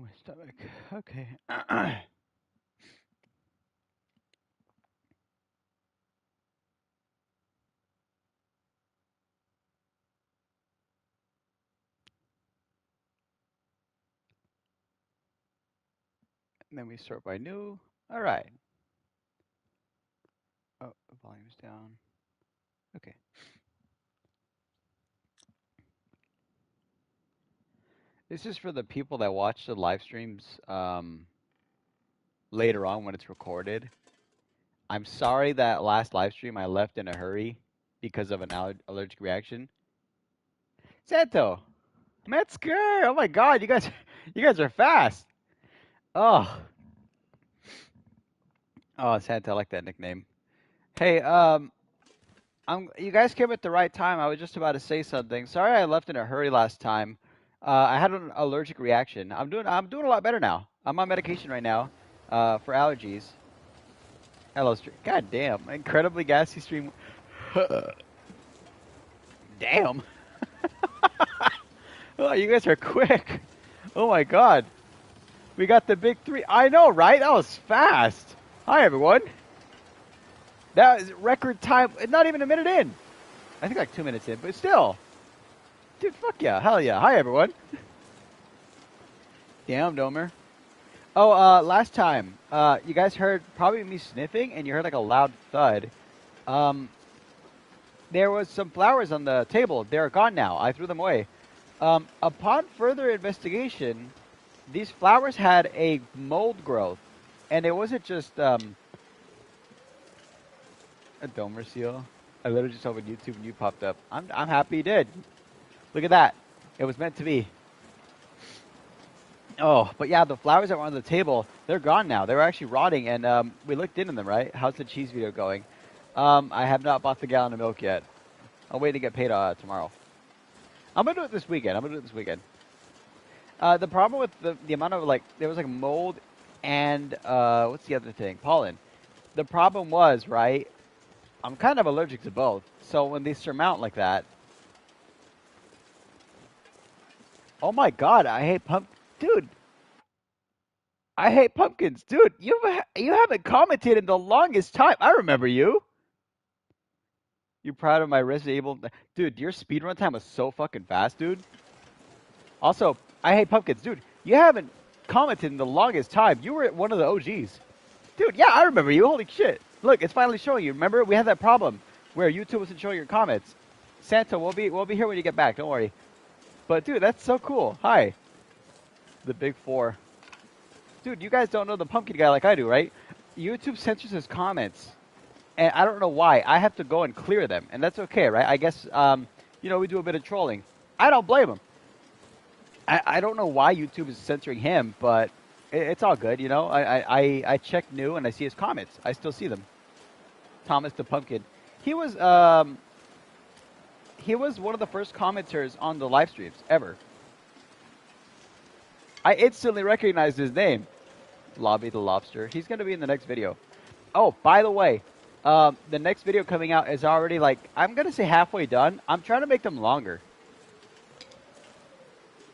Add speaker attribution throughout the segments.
Speaker 1: my stomach. Okay. And then we sort by new. All right. Oh, the volume's down. Okay. This is for the people that watch the live streams later on when it's recorded. I'm sorry that last live stream I left in a hurry because of an allergic reaction. Santo, Metzger. Oh my God, you guys are fast. Oh, oh, Santo, I like that nickname. Hey, you guys came at the right time. I was just about to say something. Sorry, I left in a hurry last time. I had an allergic reaction. I'm doing a lot better now. I'm on medication right now, for allergies. Hello, stream. God damn, incredibly gassy stream. Damn. Oh, you guys are quick. Oh my God. We got the big three. I know, right? That was fast. Hi, everyone. That was record time. Not even a minute in. I think like 2 minutes in, but still. Dude, fuck yeah. Hell yeah. Hi, everyone. Damn, Domer. Oh, last time, you guys heard probably me sniffing, and you heard like a loud thud. Um, there was some flowers on the table. They're gone now. I threw them away. Upon further investigation, these flowers had a mold growth, and it wasn't just a Domer seal. I literally just opened YouTube and you popped up. I'm happy you did. Look at that. It was meant to be. Oh, but yeah, the flowers that were on the table, they're gone now. They were actually rotting, and we looked into them, right? How's the cheese video going? I have not bought the gallon of milk yet. I'll wait to get paid tomorrow. I'm going to do it this weekend. The problem with the amount of, like, there was, like, mold and, what's the other thing? Pollen. The problem was, right, I'm kind of allergic to both. So when they surmount like that, oh my God, I hate dude, I hate pumpkins. Dude, you haven't commented in the longest time. I remember you. You proud of my Resident Evil? Dude, your speedrun time was so fucking fast, dude. Also, I hate pumpkins. Dude, you haven't commented in the longest time. You were one of the OGs. Dude, yeah, I remember you. Holy shit. Look, it's finally showing you. Remember, we had that problem where YouTube wasn't showing your comments. Santa, we'll be here when you get back. Don't worry. But dude, that's so cool. Hi. The big four. Dude, you guys don't know the pumpkin guy like I do, right? YouTube censors his comments. And I don't know why. I have to go and clear them. And that's okay, right? I guess, we do a bit of trolling. I don't blame him. I don't know why YouTube is censoring him, but it's all good, you know? I check new and I see his comments. I still see them. Thomas the Pumpkin. He was one of the first commenters on the live streams ever. I instantly recognized his name. Lobby the Lobster. He's going to be in the next video. Oh, by the way, the next video coming out is already, like, I'm going to say halfway done. I'm trying to make them longer.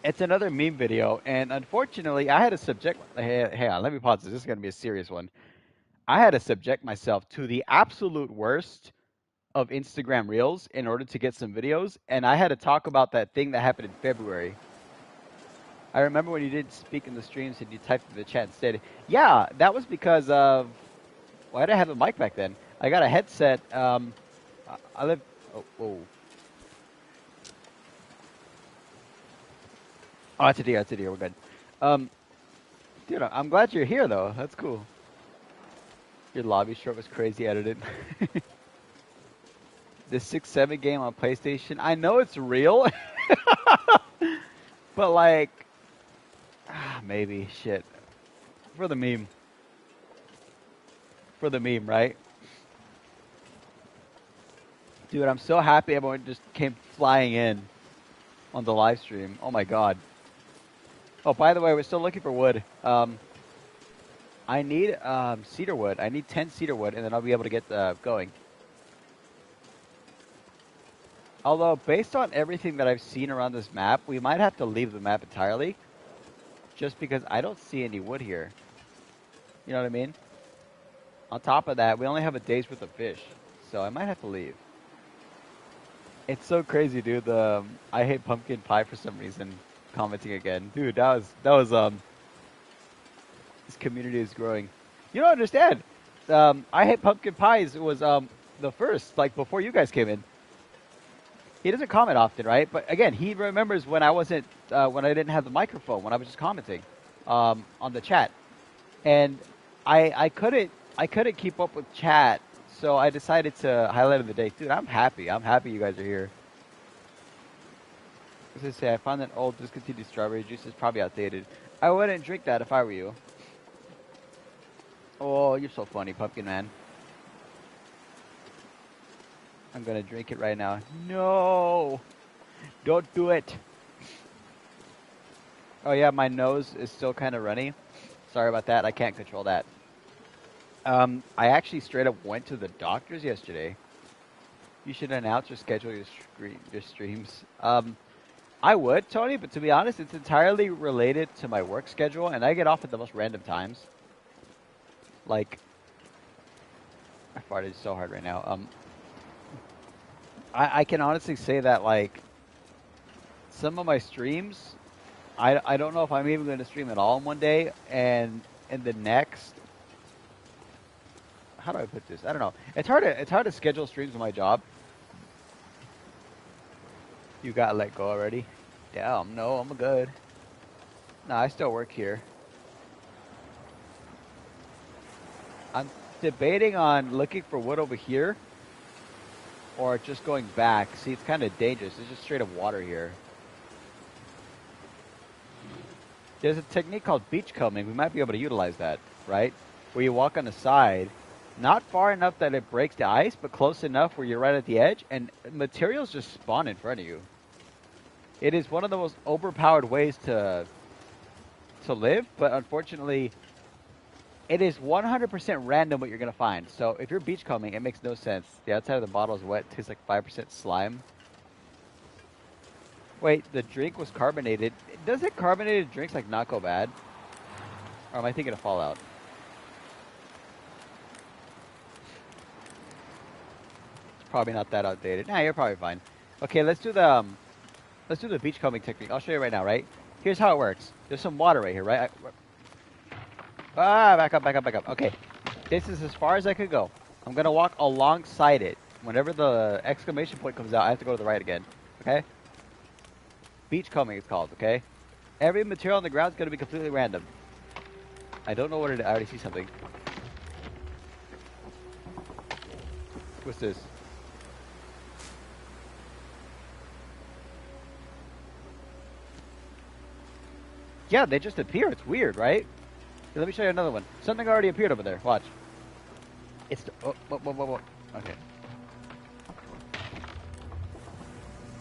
Speaker 1: It's another meme video, and unfortunately, I had to subject... Hang on, let me pause this. This is going to be a serious one. I had to subject myself to the absolute worst of Instagram Reels in order to get some videos, and I had to talk about that thing that happened in February. I remember when you didn't speak in the streams and you typed in the chat instead. Yeah, that was because of... Well, I didn't have a mic back then. I got a headset. I live... Oh, whoa. Oh, that's a deer. We're good. Dude, I'm glad you're here, though. That's cool. Your lobby short was crazy edited. The 6-7 game on PlayStation. I know it's real. But, like... maybe. Shit. For the meme. For the meme, right? Dude, I'm so happy everyone just came flying in on the live stream. Oh, my God. Oh, by the way, we're still looking for wood. I need cedar wood. I need 10 cedar wood, and then I'll be able to get going. Although, based on everything that I've seen around this map, we might have to leave the map entirely. just because I don't see any wood here. You know what I mean? On top of that, we only have a day's worth of fish, so I might have to leave. It's so crazy, dude. The I hate pumpkin pie for some reason. Commenting again, dude. That was. This community is growing. You don't understand. I hate pumpkin pies was the first, like before you guys came in. He doesn't comment often, right? But again, he remembers when I wasn't when I didn't have the microphone, when I was just commenting on the chat, and I couldn't keep up with chat, so I decided to highlight of the day. Dude, I'm happy. I'm happy you guys are here. As I say, I found that old discontinued strawberry juice is probably outdated. I wouldn't drink that if I were you. Oh, you're so funny, Pumpkin Man. I'm gonna drink it right now. No! Don't do it! Oh yeah, my nose is still kind of runny. Sorry about that, I can't control that. I actually straight up went to the doctor's yesterday. You should announce or schedule your streams. I would, Tony, but to be honest, it's entirely related to my work schedule, and I get off at the most random times. Like, I farted so hard right now. I can honestly say that, like, some of my streams, I don't know if I'm even going to stream at all in one day, and in the next, how do I put this? I don't know. It's hard to schedule streams with my job. You got let go already? Damn, no, I'm good. No, I still work here. I'm debating on looking for wood over here or just going back. See, it's kind of dangerous. It's just straight up water here. There's a technique called beachcombing. We might be able to utilize that, right? Where you walk on the side, not far enough that it breaks the ice, but close enough where you're right at the edge, and materials just spawn in front of you. It is one of the most overpowered ways to live, but unfortunately, it is 100% random what you're going to find. So if you're beachcombing, it makes no sense. The outside of the bottle is wet. Tastes like 5% slime. Wait, the drink was carbonated. Doesn't carbonated drinks like not go bad? Or am I thinking of Fallout? It's probably not that outdated. Nah, you're probably fine. Okay, let's do the beachcombing technique. I'll show you right now, right? Here's how it works. There's some water right here, right? Back up. Okay. This is as far as I could go. I'm going to walk alongside it. Whenever the exclamation point comes out, I have to go to the right again. Okay? Beachcombing is called, okay? Every material on the ground is going to be completely random. I don't know what it is. I already see something. What's this? Yeah, they just appear. It's weird, right? Here, let me show you another one. Something already appeared over there. Watch. It's... whoa. Okay.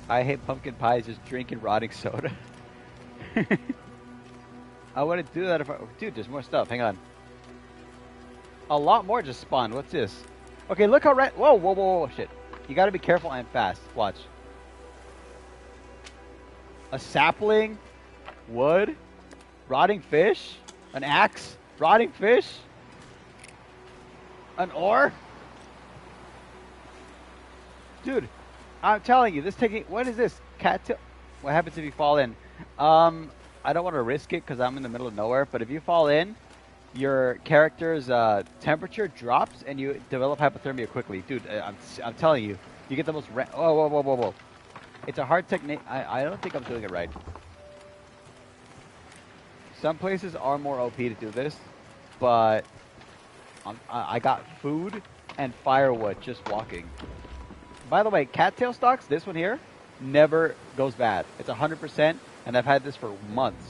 Speaker 1: I hate pumpkin pies, just drinking rotting soda. I wouldn't do that if I... Dude, there's more stuff. Hang on. A lot more just spawned. What's this? Okay, look how red... Whoa. Shit. You gotta be careful and fast. Watch. A sapling. Wood. Rotting fish. An axe. Rotting fish. An ore. Dude, I'm telling you, this taking... What is this? Cattail... What happens if you fall in? I don't want to risk it because I'm in the middle of nowhere, but if you fall in, your character's temperature drops and you develop hypothermia quickly. Dude, I'm telling you, you get the most... Whoa. It's a hard technique. I don't think I'm doing it right. Some places are more OP to do this, but I got food and firewood just walking. By the way, cattail stalks, this one here, never goes bad. It's 100%, and I've had this for months.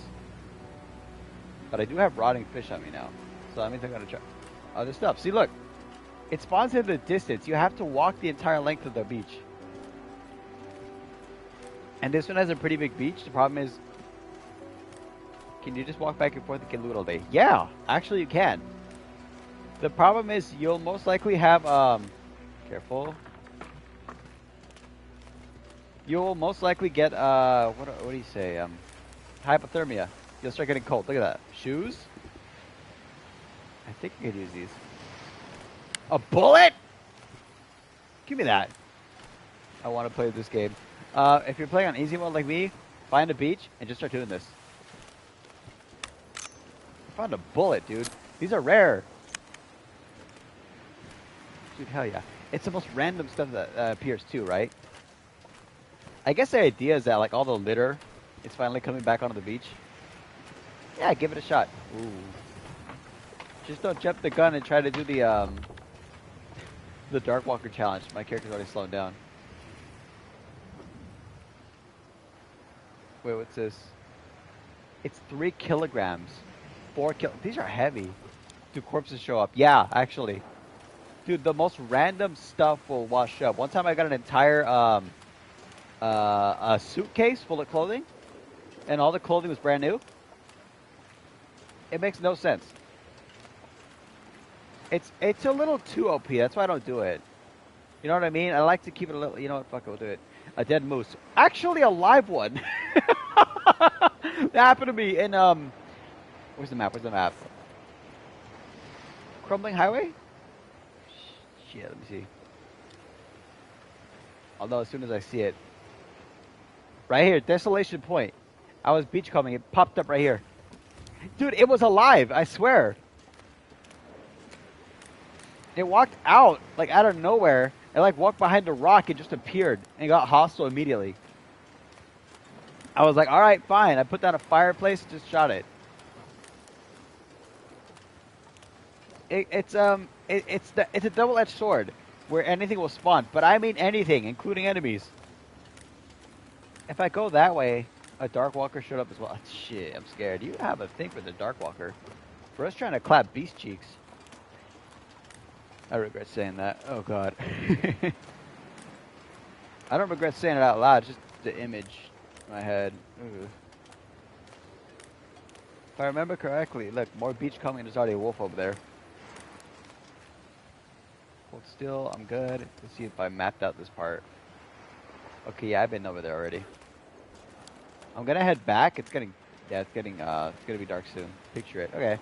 Speaker 1: But I do have rotting fish on me now, so that means I'm going to try other stuff. See, look, it spawns in the distance. You have to walk the entire length of the beach. And this one has a pretty big beach. The problem is, can you just walk back and forth and get loot all day? Yeah, actually you can. The problem is you'll most likely have, careful. You'll most likely get, what do you say, hypothermia. You'll start getting cold. Look at that. Shoes? I think I could use these. A bullet? Give me that. I want to play this game. If you're playing on easy mode like me, find a beach and just start doing this. I found a bullet, dude. These are rare. Dude, hell yeah. It's the most random stuff that appears too, right? I guess the idea is that like all the litter is finally coming back onto the beach. Yeah, give it a shot. Ooh. Just don't jump the gun and try to do the Dark Walker challenge. My character's already slowing down. Wait, what's this? It's 3 kilograms. 4 kil. These are heavy. Do corpses show up? Yeah, actually. Dude, the most random stuff will wash up. One time I got an entire a suitcase full of clothing, and all the clothing was brand new. It makes no sense. It's a little too OP. That's why I don't do it. You know what I mean? I like to keep it a little. You know what? Fuck it, we'll do it. A dead moose. Actually, a live one. That happened to me in Where's the map? Where's the map? Crumbling Highway? Shit, let me see. Although as soon as I see it. Right here, Desolation Point. I was beachcombing, it popped up right here. Dude, it was alive, I swear. It walked out, like out of nowhere. It like walked behind a rock and just appeared and got hostile immediately. I was like, alright, fine. I put down a fireplace and just shot it. It's a double-edged sword where anything will spawn, but I mean anything, including enemies. If I go that way, a Dark Walker showed up as well. Shit, I'm scared. You have a thing for the Dark Walker. For us trying to clap beast cheeks. I regret saying that. Oh god. I don't regret saying it out loud, it's just the image in my head. Ooh. If I remember correctly, look, more beach coming. There's already a wolf over there. Hold still, I'm good. Let's see if I mapped out this part. Okay, yeah, I've been over there already. I'm gonna head back. It's gonna be dark soon. Picture it. Okay.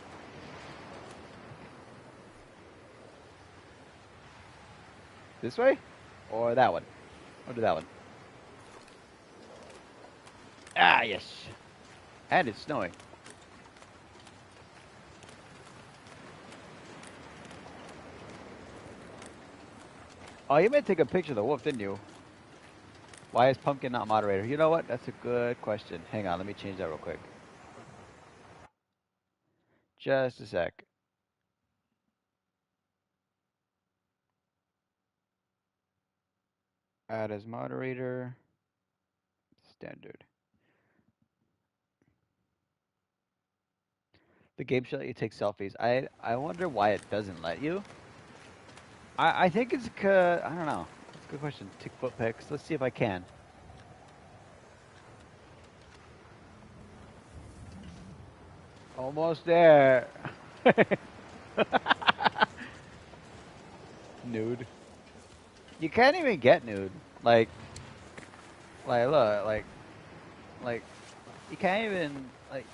Speaker 1: This way? Or that one? I'll do that one. Ah, yes. And it's snowing. Oh, you meant to take a picture of the wolf, didn't you? Why is Pumpkin not moderator? You know what? That's a good question. Hang on, let me change that real quick. Just a sec. Add as moderator. Standard. The game should let you take selfies. I wonder why it doesn't let you. I think it's I don't know. That's a good question. Take foot pics. Let's see if I can. Almost there. Nude. You can't even get nude. Like look, like, you can't even, like,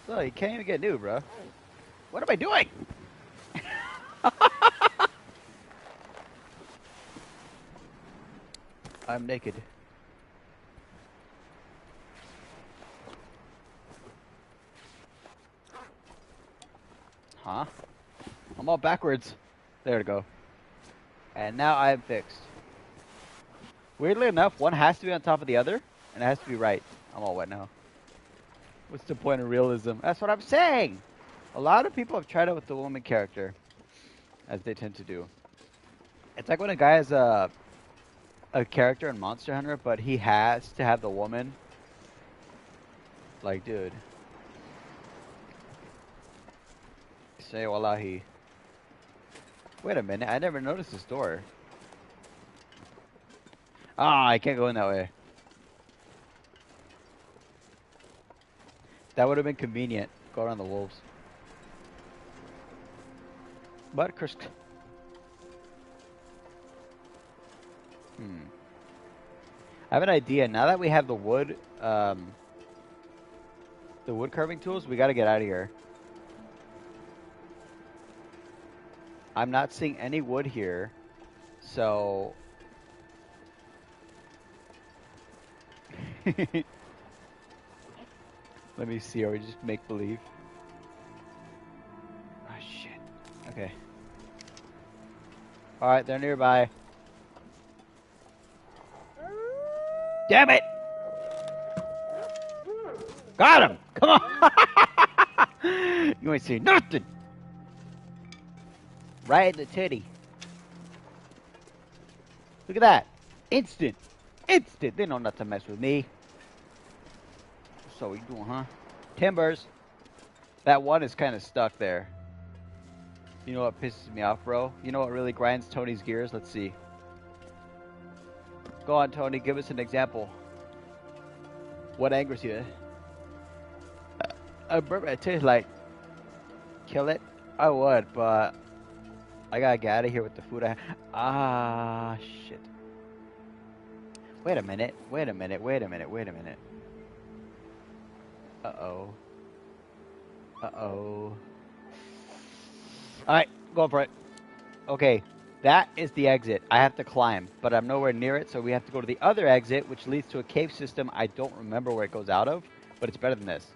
Speaker 1: look, you can't even get nude, bro. What am I doing? I'm naked. Huh? I'm all backwards. There to go. And now I'm fixed. Weirdly enough, one has to be on top of the other, and it has to be right. I'm all wet now. What's the point of realism? That's what I'm saying! A lot of people have tried it with the woman character, as they tend to do. It's like when a guy has a character in Monster Hunter, but he has to have the woman. Like, dude. Say wallahi. Wait a minute, I never noticed this door. Ah, I can't go in that way. That would have been convenient. Go around the wolves. But Chris. I have an idea. Now that we have the wood, The wood carving tools, we gotta get out of here. I'm not seeing any wood here, so... Let me see, or we just make believe. Oh, shit. Okay. Alright, they're nearby. Damn it! Got him! Come on! You ain't seen nothing! Right in the titty. Look at that. Instant. Instant. They know not to mess with me. So what you doing, huh? Timbers. That one is kind of stuck there. You know what pisses me off, bro? You know what really grinds Tony's gears? Let's see. Go on, Tony. Give us an example. What angers you? I burp my taste like... Kill it? I would, but... I gotta get out of here with the food I... Ah, shit. Wait a minute. Wait a minute. Wait a minute. Wait a minute. Uh-oh. Uh-oh. Alright, go for it. Okay, that is the exit. I have to climb, but I'm nowhere near it, so we have to go to the other exit, which leads to a cave system. I don't remember where it goes out of, but it's better than this.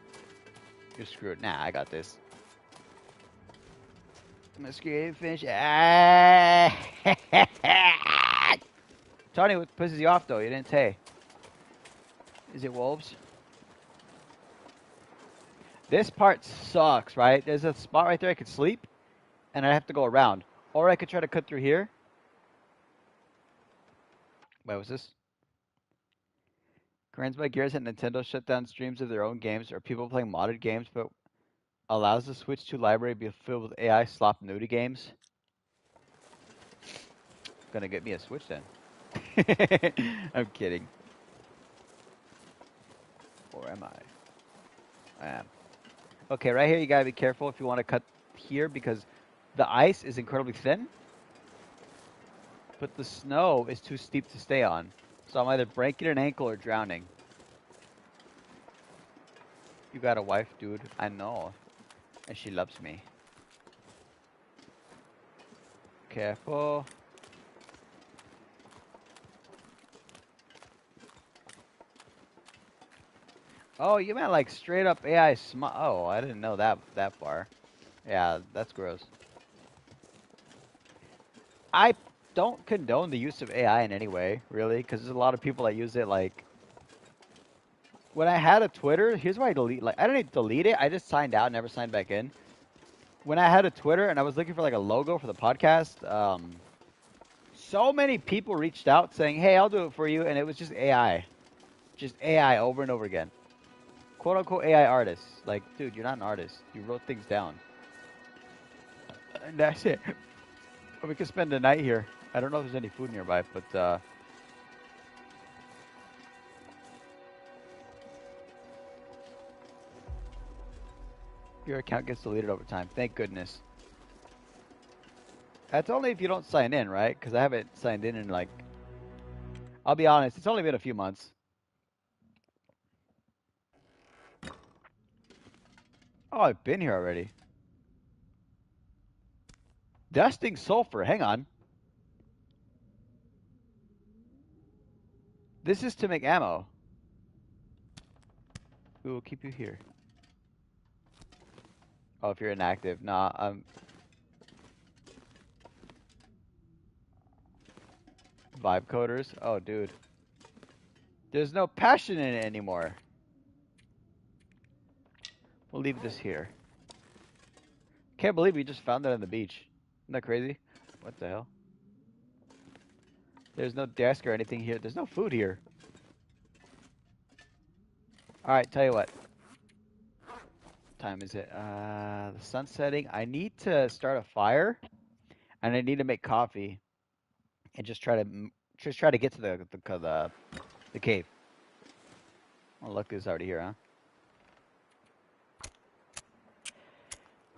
Speaker 1: You're screwed. Nah, I got this. I'm gonna screw finish. Ah! Tony, what pisses you off, though? You didn't say. Is it wolves? This part sucks, right? There's a spot right there I could sleep, and I have to go around. Or I could try to cut through here. Wait, what's this? Grinds by Gears and Nintendo shut down streams of their own games or people playing modded games, but allows the Switch 2 library to be filled with AI slop nudie games. Gonna get me a Switch then. I'm kidding. Or am I? I am. Okay, right here you gotta be careful if you want to cut here because the ice is incredibly thin, but the snow is too steep to stay on. So I'm either breaking an ankle or drowning. You got a wife, dude. I know. And she loves me. Careful. Oh, you meant like straight up AI Oh, I didn't know that far. Yeah, that's gross. I don't condone the use of AI in any way, really, because there's a lot of people that use it like... When I had a Twitter, here's why I delete... Like, I didn't delete it. I just signed out, never signed back in. When I had a Twitter and I was looking for like a logo for the podcast, so many people reached out saying, hey, I'll do it for you, and it was just AI. Just AI over and over again. Quote-unquote AI artists. Like, dude, you're not an artist. You wrote things down. And that's it. We could spend the night here. I don't know if there's any food nearby, but, your account gets deleted over time. Thank goodness. That's only if you don't sign in, right? Because I haven't signed in like... I'll be honest, it's only been a few months. Oh, I've been here already. Dusting sulfur. Hang on. This is to make ammo. We will keep you here. Oh, if you're inactive. Nah, vibe coders. Oh, dude. There's no passion in it anymore. We'll leave this here. Can't believe we just found that on the beach. Isn't that crazy? What the hell? There's no desk or anything here. There's no food here. Alright, tell you what. Time is it? The sun's setting. I need to start a fire, and I need to make coffee, and just try to get to the cave. Oh, look, it's already here, huh?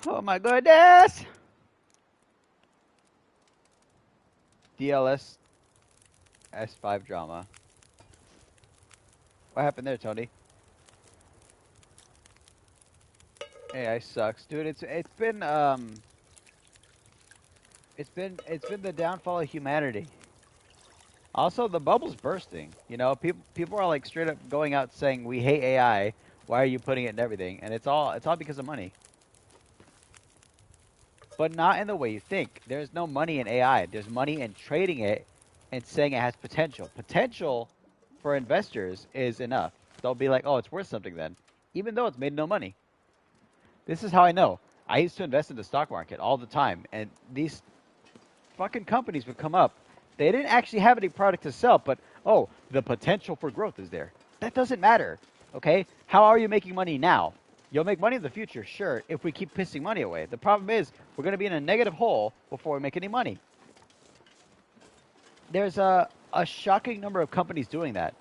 Speaker 1: Oh my goodness! DLS S5 drama. What happened there, Tony? AI sucks, dude. It's been the downfall of humanity. Also, the bubble's bursting. You know, people are like straight up going out saying we hate AI. Why are you putting it in everything? And it's all because of money. But not in the way you think. There's no money in AI. There's money in trading it and saying it has potential. Potential for investors is enough. They'll be like, "Oh, it's worth something then," even though it's made no money. This is how I know. I used to invest in the stock market all the time, and these fucking companies would come up. They didn't actually have any product to sell, but oh, the potential for growth is there. That doesn't matter. Okay? How are you making money now? You'll make money in the future, sure, if we keep pissing money away. The problem is we're going to be in a negative hole before we make any money. There's a shocking number of companies doing that.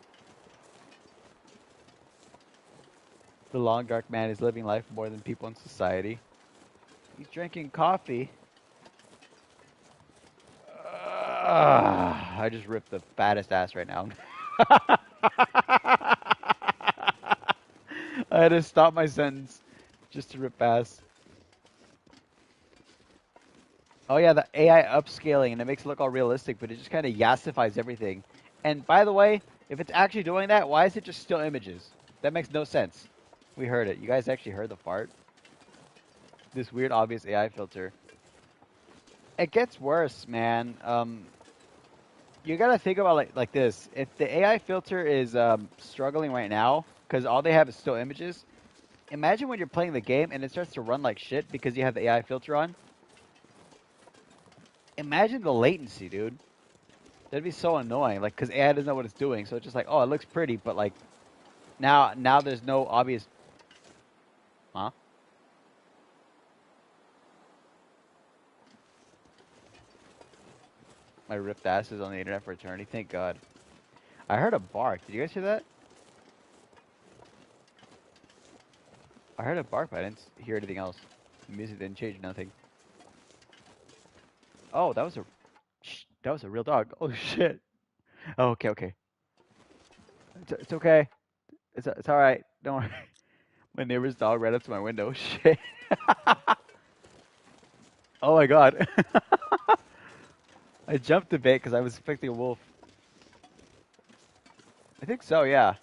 Speaker 1: The long dark man is living life more than people in society. He's drinking coffee. I just ripped the fattest ass right now. I had to stop my sentence just to rip ass. Oh yeah, the AI upscaling, and it makes it look all realistic, but it just kind of yassifies everything. And by the way, if it's actually doing that, why is it just still images? That makes no sense. We heard it. You guys actually heard the fart? This weird, obvious AI filter. It gets worse, man. You gotta think about like this. If the AI filter is struggling right now, because all they have is still images, imagine when you're playing the game and it starts to run like shit because you have the AI filter on. Imagine the latency, dude. That'd be so annoying. Like, because AI doesn't know what it's doing, so it's just like, oh, it looks pretty, but like, now there's no obvious. Huh? My ripped ass is on the internet for eternity. Thank God. I heard a bark. Did you guys hear that? I heard a bark, but I didn't hear anything else. The music didn't change nothing. Oh, that was a real dog. Oh shit. Oh, okay, okay. It's okay. It's all right. Don't worry. My neighbor's dog ran up to my window. Shit. Oh my God. I jumped a bit because I was expecting a wolf. I think so, yeah.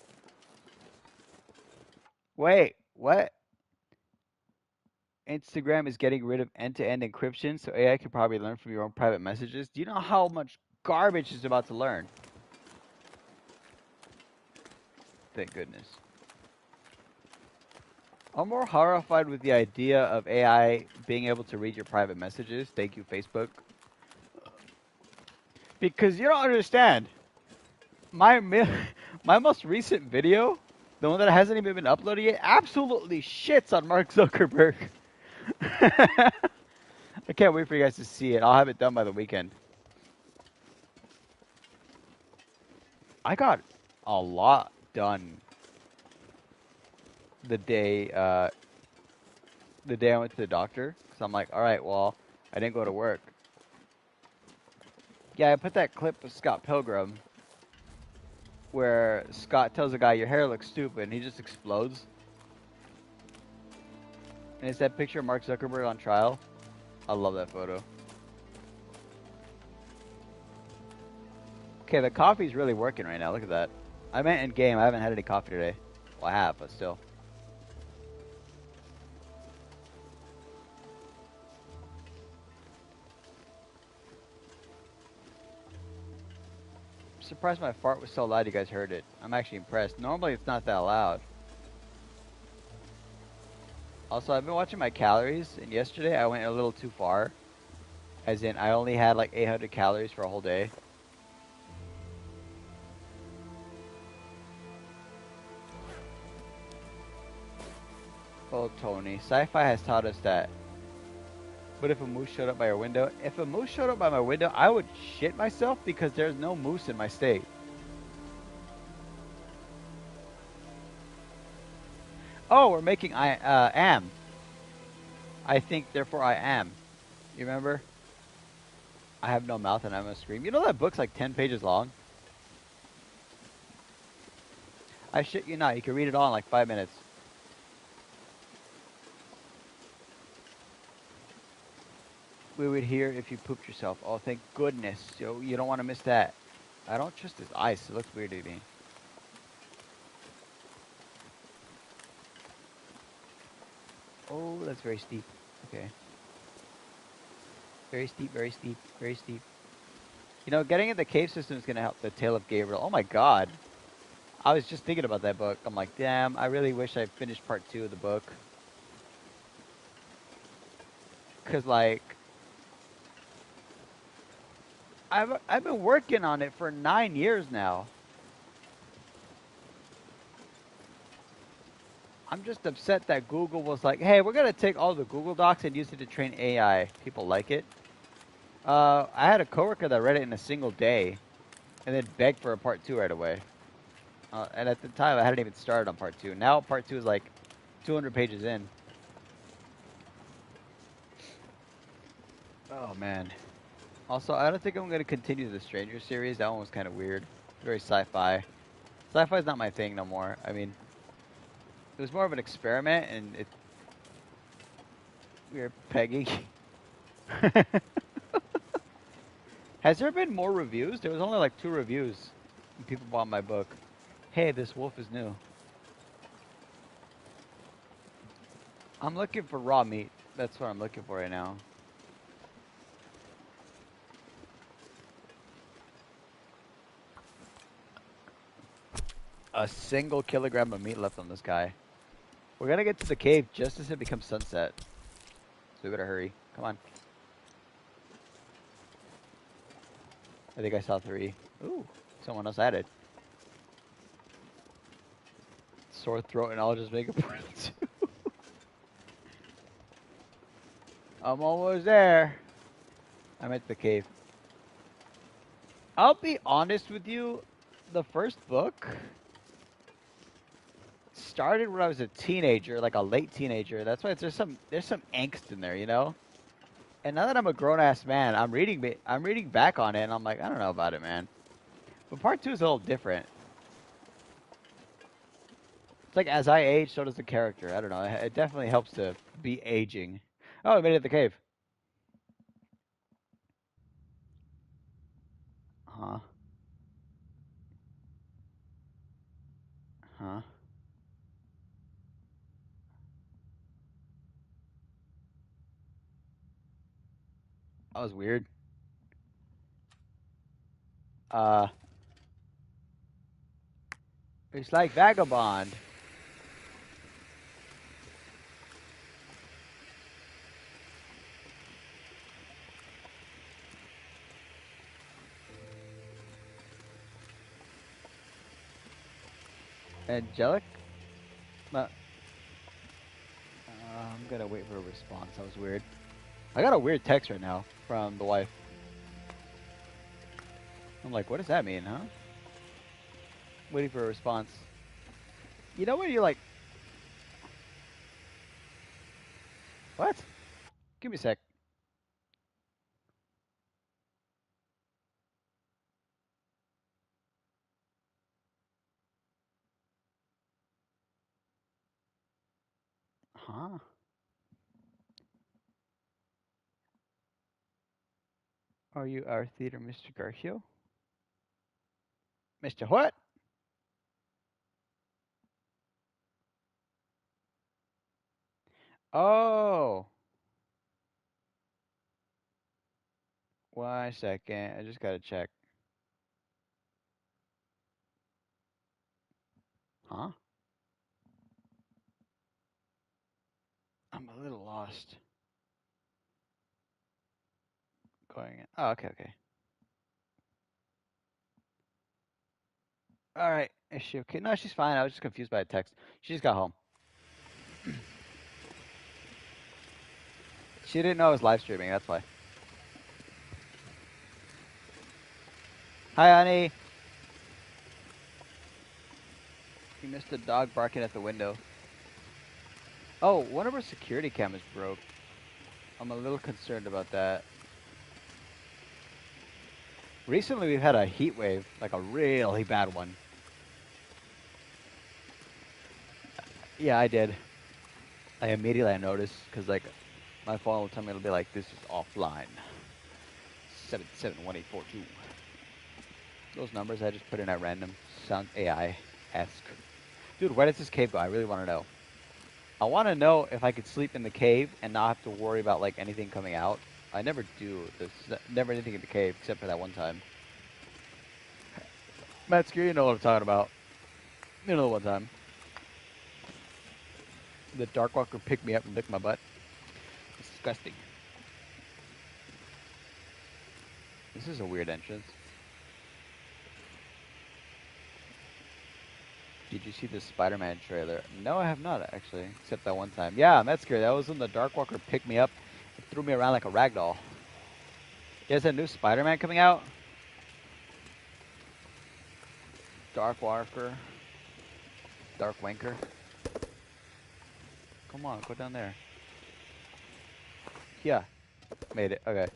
Speaker 1: Wait, what? Instagram is getting rid of end-to-end encryption, so AI can probably learn from your own private messages. Do you know how much garbage is about to learn? Thank goodness. I'm more horrified with the idea of AI being able to read your private messages. Thank you, Facebook. Because you don't understand. My my most recent video, the one that hasn't even been uploaded yet, absolutely shits on Mark Zuckerberg. I can't wait for you guys to see it. I'll have it done by the weekend. I got a lot done the day uh, the day I went to the doctor. So I'm like, all right, well, I didn't go to work. Yeah, I put that clip of Scott Pilgrim where Scott tells a guy, "Your hair looks stupid," and he just explodes. And it's that picture of Mark Zuckerberg on trial. I love that photo. Okay, the coffee's really working right now. Look at that. I meant in game. I haven't had any coffee today. Well, I have, but still. I'm surprised my fart was so loud you guys heard it. I'm actually impressed. Normally it's not that loud. Also, I've been watching my calories, and yesterday I went a little too far. As in, I only had like 800 calories for a whole day. Oh, Tony. Sci-fi has taught us that. But if a moose showed up by your window? If a moose showed up by my window, I would shit myself because there's no moose in my state. Oh, we're making am. I think, therefore I am. You remember? I have no mouth and I must scream. You know that book's like 10 pages long? I shit you not. You can read it all in like 5 minutes. We would hear if you pooped yourself. Oh, thank goodness. So you don't want to miss that. I don't trust this ice. It looks weird to me. Oh, that's very steep. Okay. Very steep, very steep, very steep. You know, getting in the cave system is going to help the Tale of Gabriel. Oh my god. I was just thinking about that book. I'm like, damn, I really wish I finished part 2 of the book. Because, like, I've been working on it for 9 years now. I'm just upset that Google was like, hey, we're going to take all the Google Docs and use it to train AI. People like it. I had a coworker that read it in a single day and then begged for a part 2 right away. And at the time, I hadn't even started on part 2. Now part 2 is like 200 pages in. Oh, man. Also, I don't think I'm going to continue the Stranger series. That one was kind of weird. Very sci-fi. Sci-fi is not my thing no more. I mean, it was more of an experiment, and we were pegging. Has there been more reviews? There was only like 2 reviews. And people bought my book. Hey, this wolf is new. I'm looking for raw meat. That's what I'm looking for right now. A single kilogram of meat left on this guy. We're gonna get to the cave just as it becomes sunset. So we better hurry. Come on. I think I saw 3. Ooh, someone else added. Sore throat, and I'll just make a part 2. I'm almost there. I'm at the cave. I'll be honest with you. The first book started when I was a teenager, like a late teenager. That's why there's some angst in there, you know. And now that I'm a grown ass man, I'm reading back on it, and I'm like, I don't know about it, man. But part 2 is a little different. It's like as I age, so does the character. I don't know. It definitely helps to be aging. Oh, I made it at the cave. Huh? Huh? That was weird. Uh, it's like Vagabond. Angelic? No. I'm gonna wait for a response. That was weird. I got a weird text right now from the wife. I'm like, what does that mean, huh? Waiting for a response. You know when you're like, what? Give me a sec. Huh? Are you our theater, Mr. Garcio? Mr. What? Oh, 1 second. I just gotta check. Huh? I'm a little lost. Going in. Oh, okay, okay. All right. Is she okay? No, she's fine. I was just confused by a text. She just got home. She didn't know I was live streaming. That's why. Hi, honey. You missed a dog barking at the window. Oh, one of our security cameras broke. I'm a little concerned about that. Recently, we've had a heat wave, like a really bad one. Yeah, I did. I immediately noticed because, like, My phone will tell me it'll be like, this is offline. 771842. Those numbers I just put in at random sound AI-esque. Dude, where does this cave go? I really want to know. I want to know if I could sleep in the cave and not have to worry about like anything coming out. I never do. There's never anything in the cave except for that one time. Metzger, you know what I'm talking about. You know the one time. The Darkwalker picked me up and licked my butt. It's disgusting. This is a weird entrance. Did you see the Spider-Man trailer? No, I have not actually, except that one time. Yeah, Metzger, that was when the Darkwalker picked me up and threw me around like a rag doll. There's a new Spider-Man coming out. Darkwalker. Darkwanker. Come on, go down there. Yeah, made it. Okay.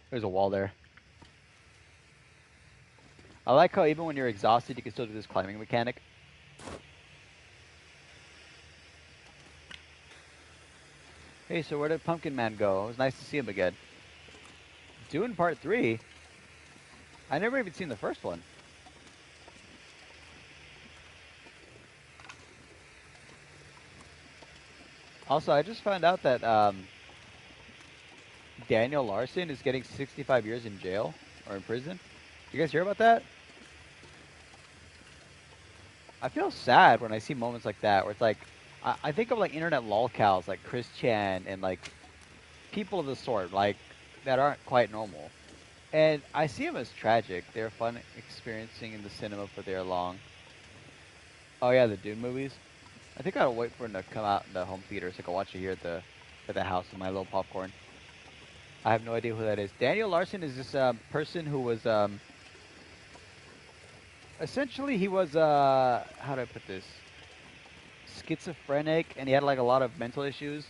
Speaker 1: There's a wall there. I like how even when you're exhausted, you can still do this climbing mechanic. Hey, so where did Pumpkin Man go? It was nice to see him again. Doing part 3? I never even seen the first one. Also, I just found out that Daniel Larson is getting 65 years in jail or in prison. You guys hear about that? I feel sad when I see moments like that where it's like, I think of like internet lolcows like Chris Chan and like people of the sort, like that aren't quite normal. And I see them as tragic. They're fun experiencing in the cinema for their long. Oh yeah, the Dune movies. I think I'll wait for them to come out in the home theater so I can watch it here at the house with my little popcorn. I have no idea who that is. Daniel Larson is this person who was essentially he was how do I put this? Schizophrenic, and he had like a lot of mental issues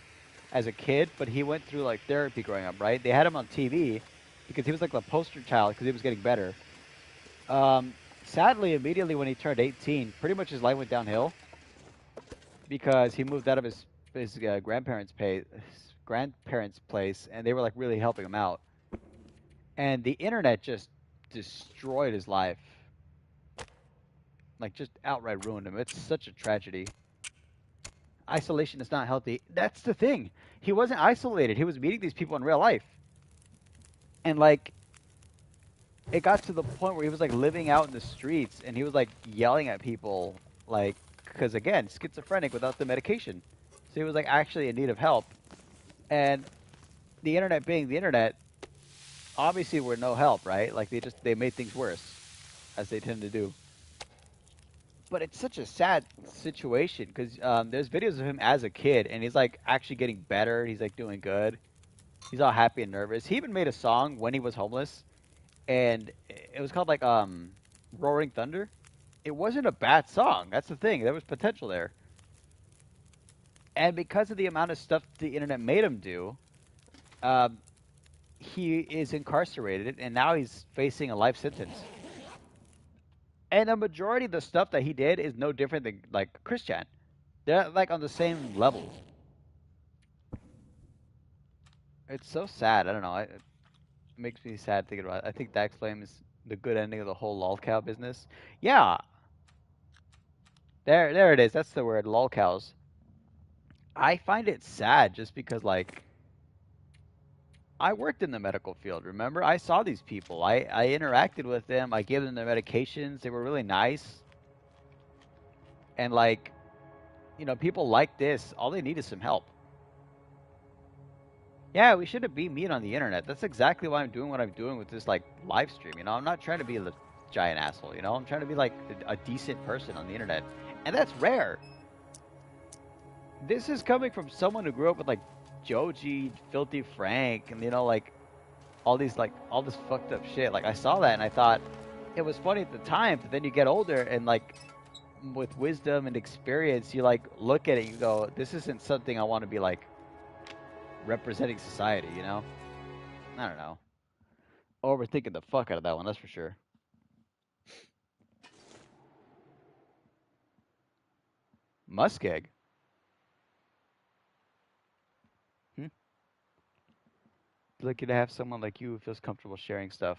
Speaker 1: as a kid, but he went through like therapy growing up, right? They had him on TV because he was like the poster child because he was getting better. Um, Sadly, immediately when he turned 18, pretty much his life went downhill because he moved out of his grandparents' place, and they were like really helping him out. And the internet just destroyed his life, like just outright ruined him. It's such a tragedy. Isolation is not healthy. That's the thing. He wasn't isolated. He was meeting these people in real life, and like it got to the point where he was like living out in the streets, and he was like yelling at people, like because again, schizophrenic without the medication. So he was like actually in need of help, and the internet being the internet, obviously were no help, right? Like they made things worse, as they tend to do. But it's such a sad situation because there's videos of him as a kid, and he's like actually getting better. He's like doing good. He's all happy and nervous. He even made a song when he was homeless, and it was called like Roaring Thunder. It wasn't a bad song. That's the thing. There was potential there. And because of the amount of stuff the internet made him do, um, he is incarcerated, and now he's facing a life sentence. And the majority of the stuff that he did is no different than like Christian. They're like on the same level. It's so sad. I don't know. It makes me sad thinking about it. I think that explains the good ending of the whole lolcow business. Yeah, there it is. That's the word, lolcows. I find it sad just because like I worked in the medical field. Remember, I saw these people. I interacted with them. I gave them their medications. They were really nice. And like people like this. All they need is some help. Yeah, we shouldn't be mean on the internet. That's exactly why I'm doing what I'm doing with this like live stream. I'm not trying to be the giant asshole. I'm trying to be like a decent person on the internet, and that's rare. This is coming from someone who grew up with like Joji, Filthy Frank, and like all this fucked up shit. Like I saw that and I thought it was funny at the time, but then you get older and like with wisdom and experience, you like look at it and you go, this isn't something I want to be like representing society. I don't know. Overthinking the fuck out of that one, that's for sure. Muskeg? Hmm? lucky to have someone like you who feels comfortable sharing stuff.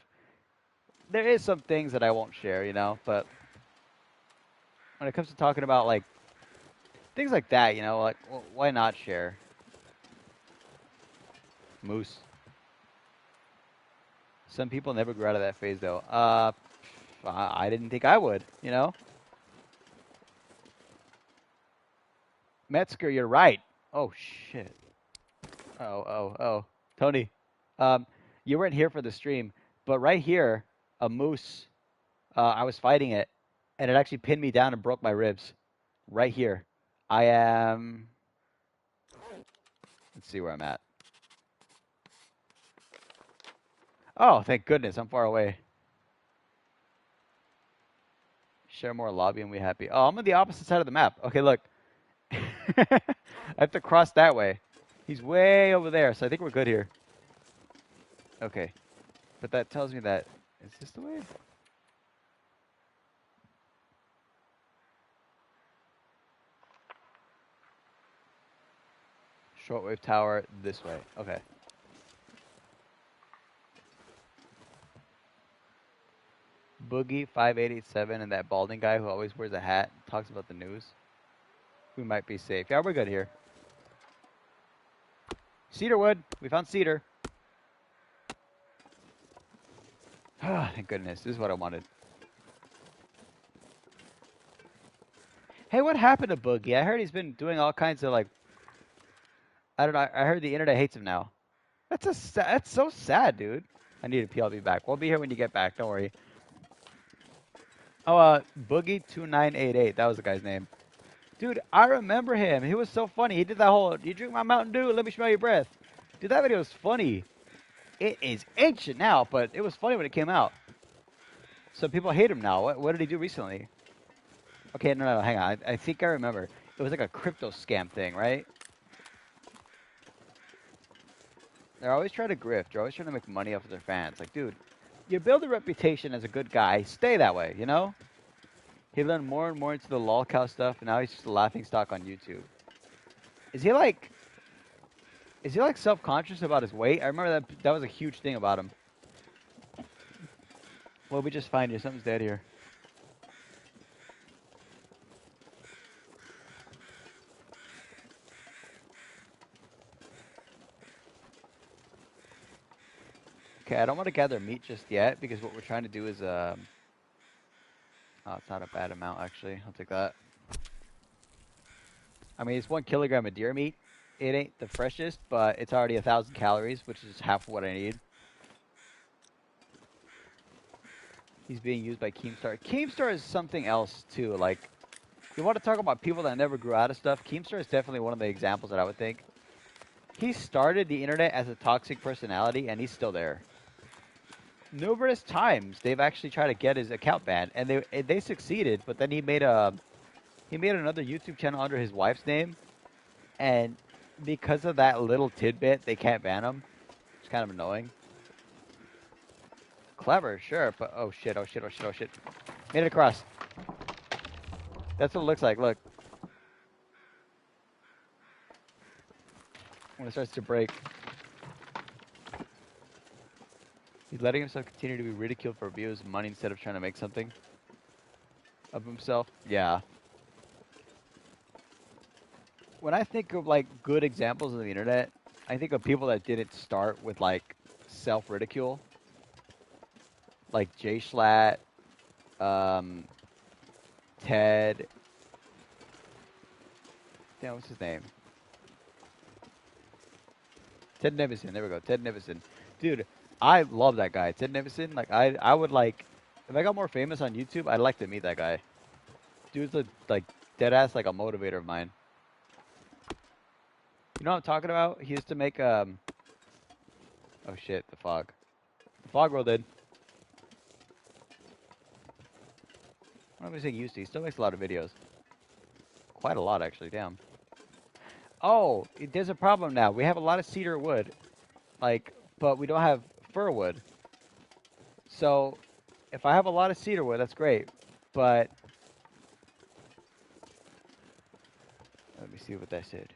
Speaker 1: There is some things that I won't share, you know, but when it comes to talking about like things like that, you know, like why not share? Moose. Some people never grew out of that phase though. I didn't think I would, you know. Metzger, you're right. Oh shit. Oh. Tony, um, you weren't here for the stream, but right here, a moose. I was fighting it, and it actually pinned me down and broke my ribs. Right here. I am. Let's see where I'm at. Oh, thank goodness, I'm far away. Share more lobby and we happy. Oh, I'm on the opposite side of the map. Okay, look. I have to cross that way. He's way over there, so I think we're good here. Okay. But that tells me that... Is this the way? Shortwave tower this way. Okay. Boogie 5887 and that balding guy who always wears a hat talks about the news. We might be safe. Yeah, we're good here. Cedarwood. We found cedar. Ah, thank goodness. This is what I wanted. Hey, what happened to Boogie? I heard he's been doing all kinds of like... I don't know. I heard the internet hates him now. That's so sad, dude. I need a P. I'll be back. We'll be here when you get back. Don't worry. Oh, Boogie2988. That was the guy's name. Dude, I remember him. He was so funny. He did that whole, you drink my Mountain Dew, let me smell your breath. Dude, that video was funny. It is ancient now, but it was funny when it came out. So people hate him now. What did he do recently? Okay, no, hang on. I think I remember. It was like a crypto scam thing, right? They're always trying to grift. They're always trying to make money off of their fans. Like, dude, you build a reputation as a good guy. Stay that way, you know? He learned more and more into the lolcow stuff, and now he's just a laughing stock on YouTube. Is he like self-conscious about his weight? I remember that was a huge thing about him. Well, we just find you. Something's dead here. Okay, I don't want to gather meat just yet because what we're trying to do is oh, it's not a bad amount actually. I'll take that. I mean, it's 1 kilogram of deer meat. It ain't the freshest, but it's already 1,000 calories, which is half of what I need. He's being used by Keemstar. Keemstar is something else too. Like, you want to talk about people that never grew out of stuff? Keemstar is definitely one of the examples that I would think. He started the internet as a toxic personality, and he's still there. Numerous times they've actually tried to get his account banned, and they succeeded. But then he made another YouTube channel under his wife's name, and because of that little tidbit, they can't ban him. It's kind of annoying. Clever, sure, but oh shit. Made it across. That's what it looks like. Look, when it starts to break. He's letting himself continue to be ridiculed for views and money instead of trying to make something of himself. Yeah. When I think of like good examples of the internet, I think of people that didn't start with like self-ridicule. Like Jay Schlatt, Ted. Damn, what's his name? Ted Nivison. There we go. Ted Nivison. Dude, I love that guy. Ted Nivison. Like, I would like, if I got more famous on YouTube, I'd like to meet that guy. Dude's like dead ass like a motivator of mine. You know what I'm talking about? He used to make oh shit, the fog. The fog roll did. I'm not gonna say used to. He still makes a lot of videos. Quite a lot actually. Damn. Oh, there's a problem now. We have a lot of cedar wood, like, but we don't have fir wood. So, if I have a lot of cedar wood, that's great. But let me see what that said.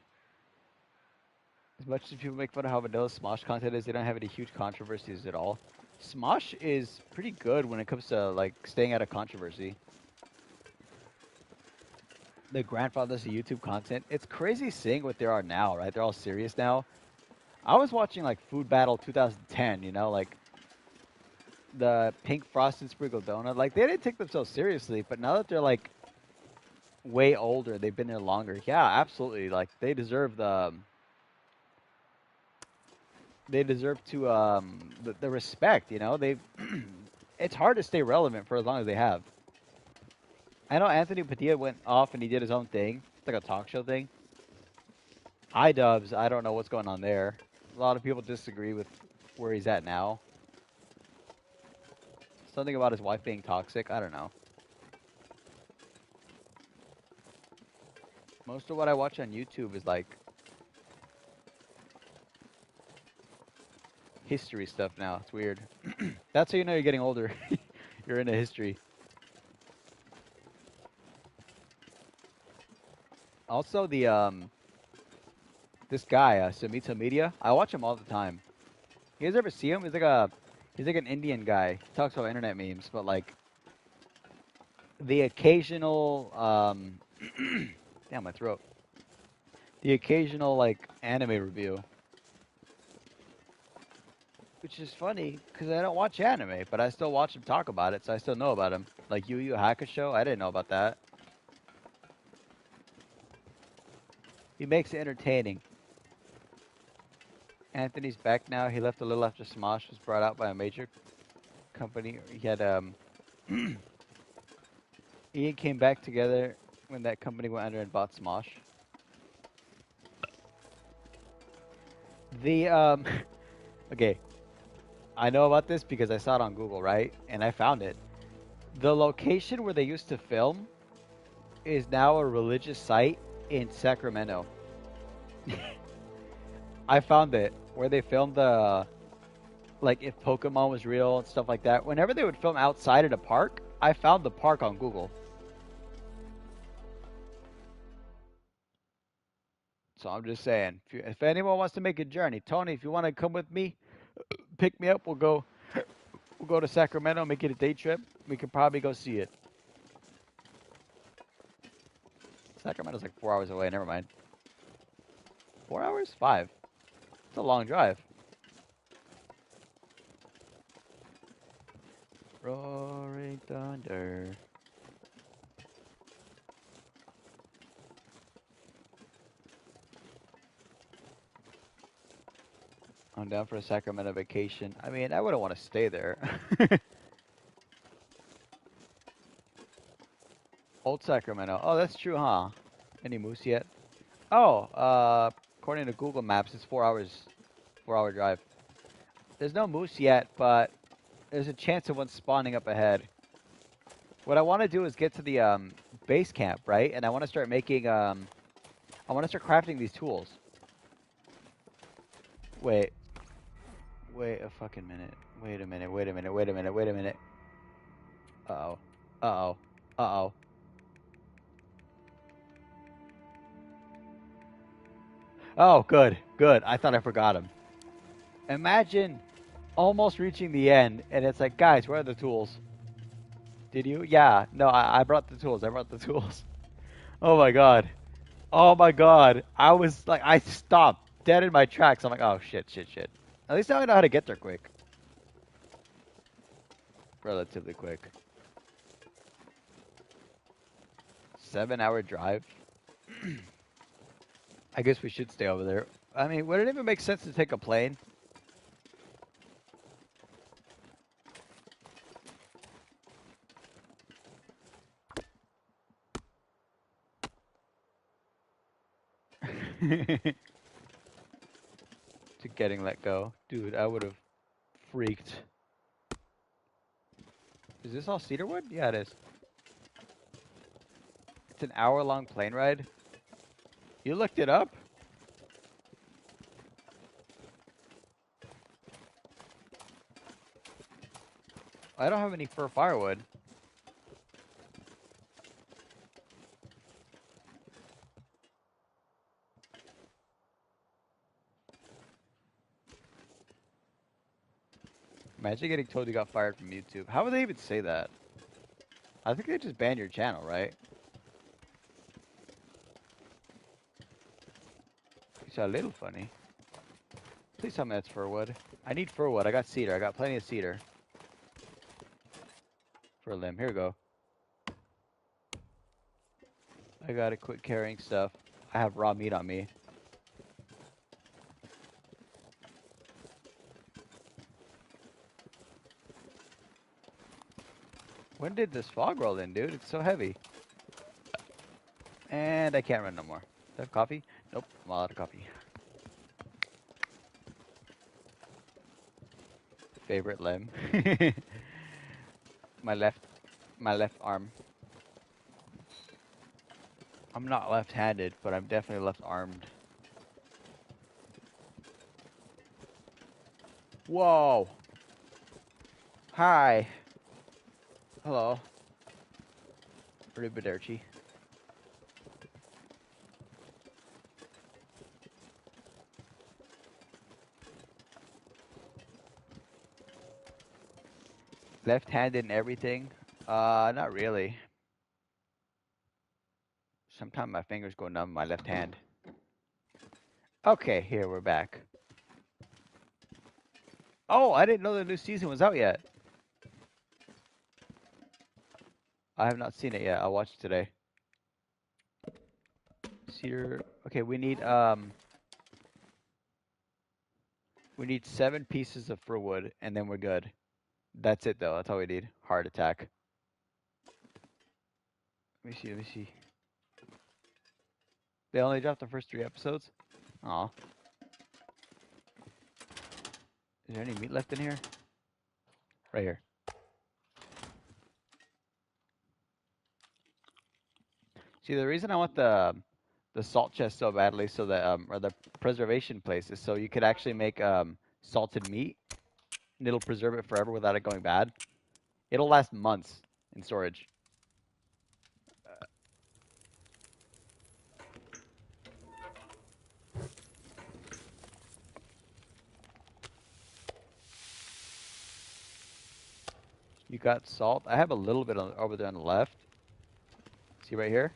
Speaker 1: As much as people make fun of how vanilla Smosh content is, they don't have any huge controversies at all. Smosh is pretty good when it comes to like staying out of controversy. The grandfathers of YouTube content, it's crazy seeing what there are now, right? They're all serious now. I was watching like Food Battle 2010, you know, like the pink frosted sprinkle donut. Like they didn't take themselves seriously, but now that they're like way older, they've been there longer. Yeah, absolutely. Like they deserve to the respect, you know. They it's hard to stay relevant for as long as they have. I know Anthony Padilla went off and he did his own thing. It's like a talk show thing. iDubbbz, I don't know what's going on there. A lot of people disagree with where he's at now. Something about his wife being toxic. I don't know. Most of what I watch on YouTube is like history stuff now. It's weird. That's how you know you're getting older. You're into history. Also, the this guy, Samita Media, I watch him all the time. You guys ever see him? He's like an Indian guy. He talks about internet memes, but like the occasional damn my throat. The occasional like anime review, which is funny because I don't watch anime, but I still watch him talk about it, so I still know about him. Like Yu Yu Hakusho, I didn't know about that. He makes it entertaining. Anthony's back now. He left a little after Smosh was brought out by a major company. He had Ian came back together when that company went under and bought Smosh. The okay, I know about this because I saw it on Google, right? And I found it. The location where they used to film is now a religious site in Sacramento. I found it where they filmed the like if Pokemon was real and stuff like that. Whenever they would film outside at a park, I found the park on Google. So I'm just saying, if anyone wants to make a journey, Tony, if you want to come with me, pick me up. We'll go to Sacramento, make it a day trip. We could probably go see it. Sacramento's like 4 hours away. Never mind. 4 hours? 5. It's a long drive. Roaring thunder. I'm down for a Sacramento vacation. I mean, I wouldn't want to stay there. Old Sacramento. Oh, that's true, huh? Any moose yet? Oh, according to Google Maps, it's 4 hours, 4 hour drive. There's no moose yet, but there's a chance of one spawning up ahead. What I want to do is get to the base camp, right? And I want to start making I want to start crafting these tools. Wait, wait a fucking minute. Wait a minute. Wait a minute. Wait a minute. Wait a minute. Uh oh. Uh oh. Uh oh. Oh, good, good. I thought I forgot him. Imagine almost reaching the end, and it's like, guys, where are the tools? Did you? Yeah. No, I brought the tools. I brought the tools. Oh my god. Oh my god. I was like, I stopped dead in my tracks. I'm like, oh shit, shit, shit. At least now I know how to get there quick. Relatively quick. 7 hour drive. I guess we should stay over there. I mean, would it even make sense to take a plane? To getting let go. Dude, I would have freaked. Is this all cedarwood? Yeah, it is. It's an hour-long plane ride. You looked it up? I don't have any fur firewood. Imagine getting told you got fired from YouTube. How would they even say that? I think they just ban your channel, right? It's a little funny. Please tell me that's fir wood. I need fir wood. I got cedar. I got plenty of cedar. For a limb. Here we go. I gotta quit carrying stuff. I have raw meat on me. When did this fog roll in, dude? It's so heavy. And I can't run no more. Do I have coffee? Nope. I'm all out of coffee. Favorite limb. my left arm. I'm not left-handed, but I'm definitely left-armed. Whoa. Hi. Hello. Arrivederci. Left-handed and everything? Not really. Sometimes my fingers go numb my left hand. Okay, here we're back. Oh, I didn't know the new season was out yet. I have not seen it yet. I'll watch it today. Cedar. Okay, we need 7 pieces of fir wood, and then we're good. That's it, though. That's all we need. Heart attack. Let me see. Let me see. They only dropped the first 3 episodes? Aw. Is there any meat left in here? Right here. See, the reason I want the salt chest so badly, so that or the preservation place, is so you could actually make salted meat, and it'll preserve it forever without it going bad. It'll last months in storage. You got salt? I have a little bit over there on the left. See right here?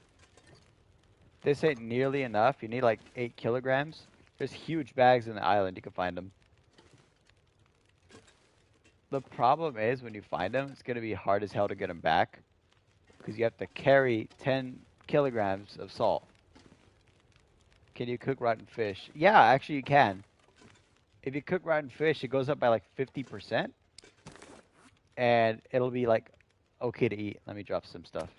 Speaker 1: This ain't nearly enough. You need like 8 kilograms. There's huge bags in the island. You can find them. The problem is when you find them, it's going to be hard as hell to get them back. Because you have to carry 10 kilograms of salt. Can you cook rotten fish? Yeah, actually you can. If you cook rotten fish, it goes up by like 50%. And it'll be like okay to eat. Let me drop some stuff.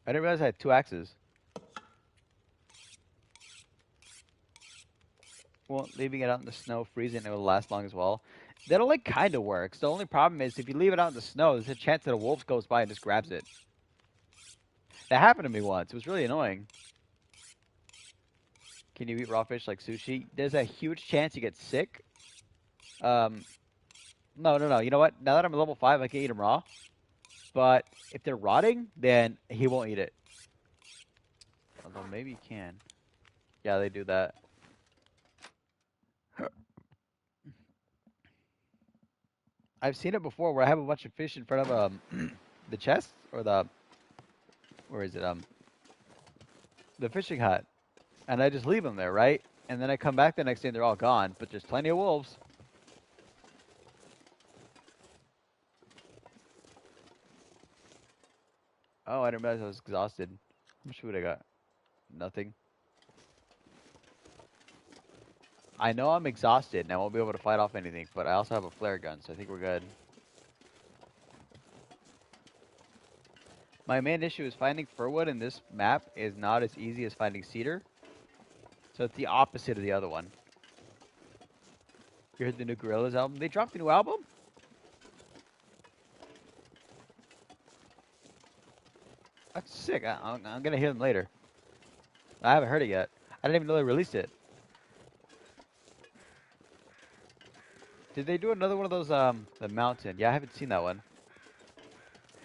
Speaker 1: I didn't realize I had 2 axes. Well, leaving it out in the snow, freezing, it will last long as well. That'll like kind of works. The only problem is if you leave it out in the snow, there's a chance that a wolf goes by and just grabs it. That happened to me once. It was really annoying. Can you eat raw fish like sushi? There's a huge chance you get sick. No. You know what? Now that I'm level 5, I can eat them raw. But if they're rotting, then he won't eat it. Although maybe he can. Yeah, they do that. I've seen it before where I have a bunch of fish in front of the chest or where is it the fishing hut, and I just leave them there, right? And then I come back the next day and they're all gone, but there's plenty of wolves. Oh, I didn't realize I was exhausted. How much food I got? Nothing. I know I'm exhausted and I won't be able to fight off anything, but I also have a flare gun, so I think we're good. My main issue is finding firwood in this map is not as easy as finding cedar. So it's the opposite of the other one. You heard the new Gorillaz album? They dropped a new album? That's sick. I'm going to hear them later. I haven't heard it yet. I didn't even know they released it. Did they do another one of those, the Mountain? Yeah, I haven't seen that one.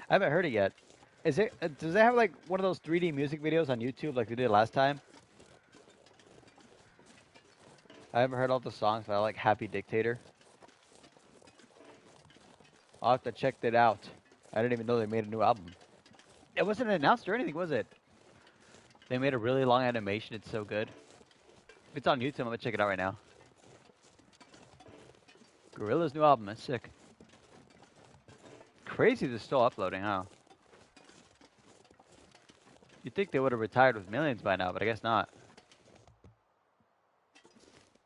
Speaker 1: I haven't heard it yet. Is it, does it have, like, one of those 3D music videos on YouTube like they did last time? I haven't heard all the songs, but I like Happy Dictator. I'll have to check that out. I didn't even know they made a new album. It wasn't announced or anything, was it? They made a really long animation. It's so good. If it's on YouTube, I'm gonna check it out right now. Gorilla's new album. That's sick. Crazy they're still uploading, huh? You'd think they would have retired with millions by now, but I guess not.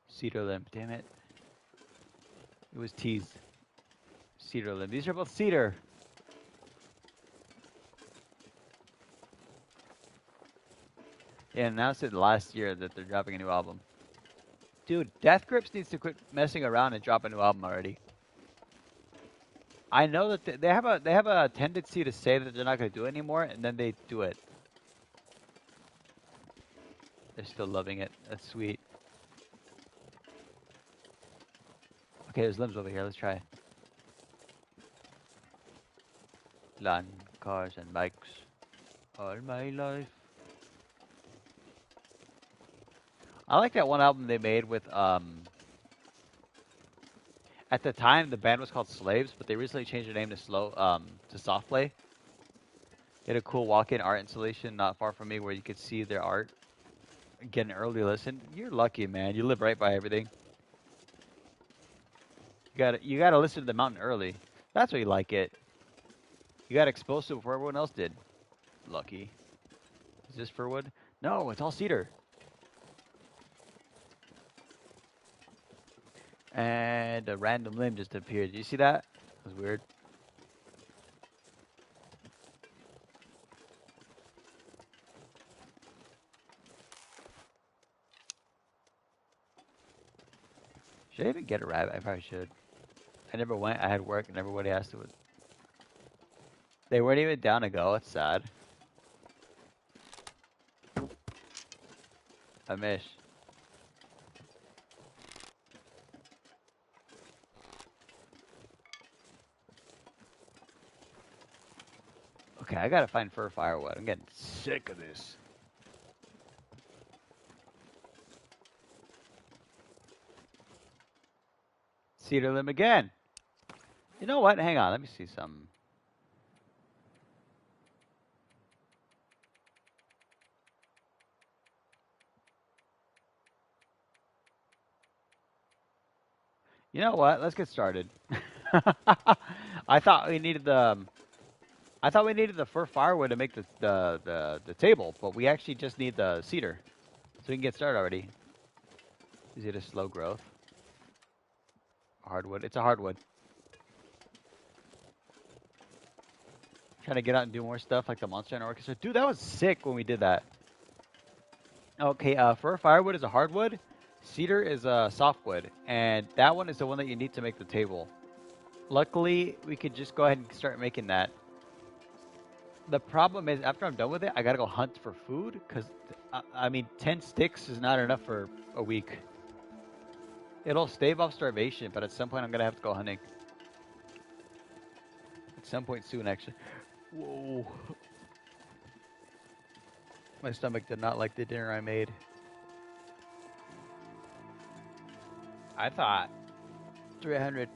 Speaker 1: Cedar Limb. Damn it. It was teased. Cedar Limb. These are both cedar. Yeah, announced it last year that they're dropping a new album. Dude, Death Grips needs to quit messing around and drop a new album already. I know that they have a tendency to say that they're not going to do it anymore, and then they do it. They're still loving it. That's sweet. Okay, there's limbs over here. Let's try. Land, cars, and bikes. All my life. I like that one album they made with at the time the band was called Slaves, but they recently changed their name to Soft Play. They had a cool walk-in art installation not far from me where you could see their art. Get an early listen. You're lucky, man. You live right by everything. You gotta listen to the mountain early. That's why you like it. You got exposed to it before everyone else did. Lucky. Is this fir wood? No, it's all cedar. And a random limb just appeared. Did you see that? That was weird. Should I even get a rabbit? I probably should. I never went. I had work and everybody asked to. They weren't even down to go. It's sad. I miss. Okay, I gotta find fir firewood. I'm getting sick of this. Cedar limb again. You know what? Hang on. Let me see some. You know what? Let's get started. I thought we needed the fir firewood to make the table, but we actually just need the cedar, so we can get started already. Is it a slow growth? Hardwood. It's a hardwood. Trying to get out and do more stuff like the Monster Hunter Orchestra. Dude, that was sick when we did that. Okay, fir firewood is a hardwood. Cedar is a softwood, and that one is the one that you need to make the table. Luckily, we could just go ahead and start making that. The problem is, after I'm done with it, I gotta go hunt for food, because, I mean, 10 sticks is not enough for a week. It'll stave off starvation, but at some point I'm gonna have to go hunting. At some point soon, actually. Whoa. My stomach did not like the dinner I made. I thought 300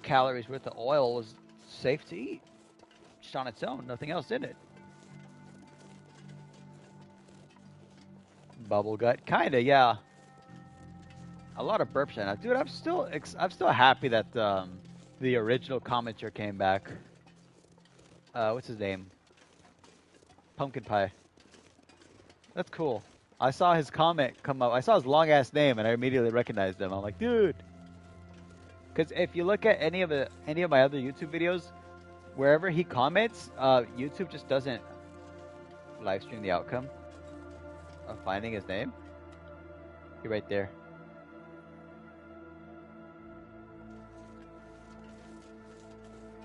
Speaker 1: calories worth of oil was safe to eat. Just on its own, nothing else in it. Bubble gut, kinda, yeah. A lot of burps in it. Dude, I'm still happy that the original commenter came back. What's his name? Pumpkin Pie. That's cool. I saw his comment come up. I saw his long ass name and I immediately recognized him. I'm like, dude. Because if you look at any of my other YouTube videos, wherever he comments, YouTube just doesn't live stream the outcome of finding his name. You're right there.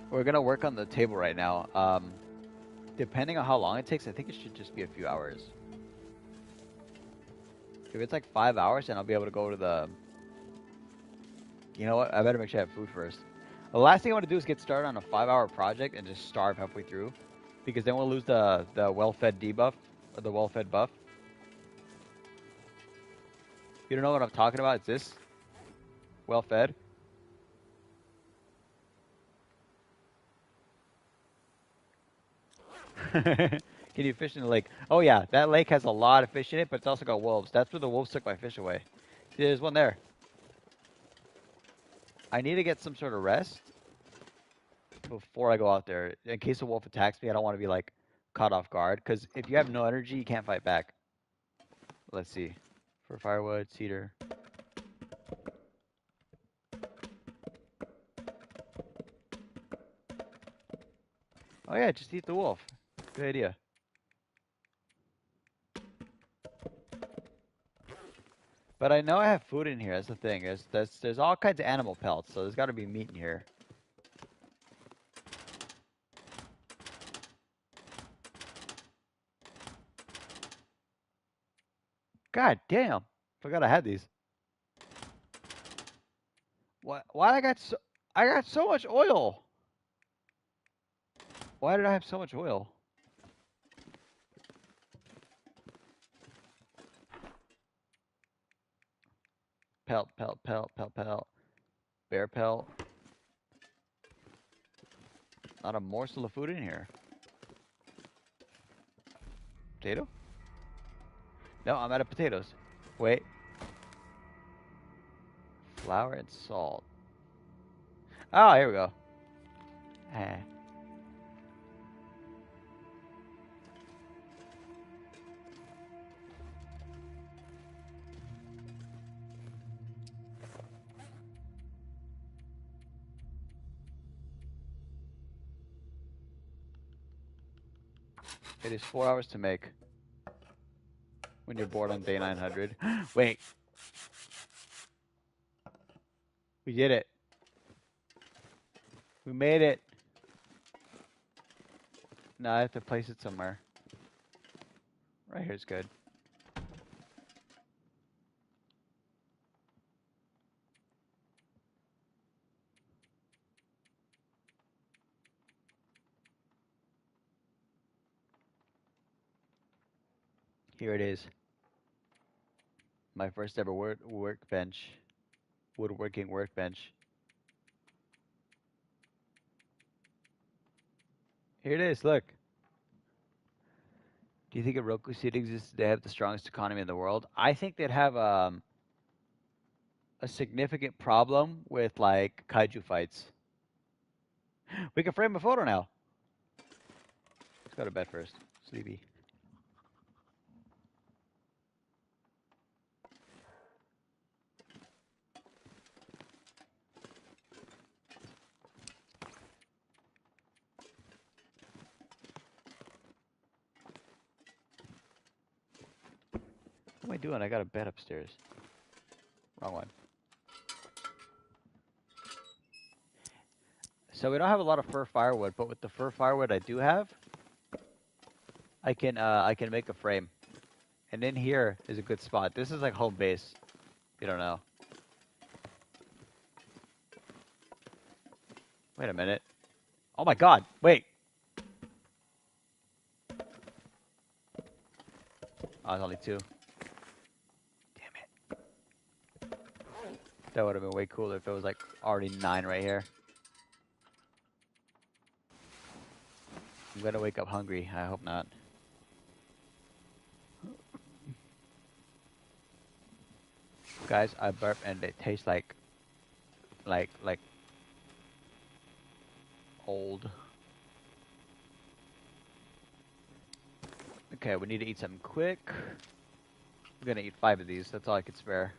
Speaker 1: We're gonna work on the table right now. Depending on how long it takes, I think it should just be a few hours. If it's like 5 hours, then I'll be able to go to the... You know what? I better make sure I have food first. The last thing I want to do is get started on a 5-hour project and just starve halfway through. Because then we'll lose the well-fed debuff, or the well-fed buff. You don't know what I'm talking about? It's this? Well fed? Can you fish in the lake? Oh yeah, that lake has a lot of fish in it, but it's also got wolves. That's where the wolves took my fish away. See, there's one there. I need to get some sort of rest before I go out there. In case a wolf attacks me, I don't want to be like caught off guard. Because if you have no energy, you can't fight back. Let's see. For firewood, cedar. Oh yeah, just eat the wolf. Good idea. But I know I have food in here. That's the thing. There's all kinds of animal pelts, so there's got to be meat in here. God damn! Forgot I had these. Why I got so much oil? Why did I have so much oil? Pelt, pelt, pelt, pelt, pelt. Bear pelt. Not a morsel of food in here. Potato? No, I'm out of potatoes. Wait. Flour and salt. Oh, here we go. Eh. It is 4 hours to make when you're bored on day 900. Wait. We did it. We made it. Now I have to place it somewhere. Right here's good. Here it is. My first ever workbench. Woodworking workbench. Here it is, look. Do you think if Roku City exists, they have the strongest economy in the world? I think they'd have a significant problem with like kaiju fights. We can frame a photo now. Let's go to bed first. Sleepy. What am I doing? I got a bed upstairs. Wrong one. So we don't have a lot of fir firewood, but with the fir firewood I do have, I can make a frame. And in here is a good spot. This is like home base. If you don't know. Wait a minute. Oh my god, wait. Oh, it's only 2. Damn it. That would have been way cooler if it was like already 9 right here. I'm gonna wake up hungry. I hope not. Guys, I burp and it tastes like old. Okay, we need to eat something quick. I'm gonna eat 5 of these. That's all I could spare.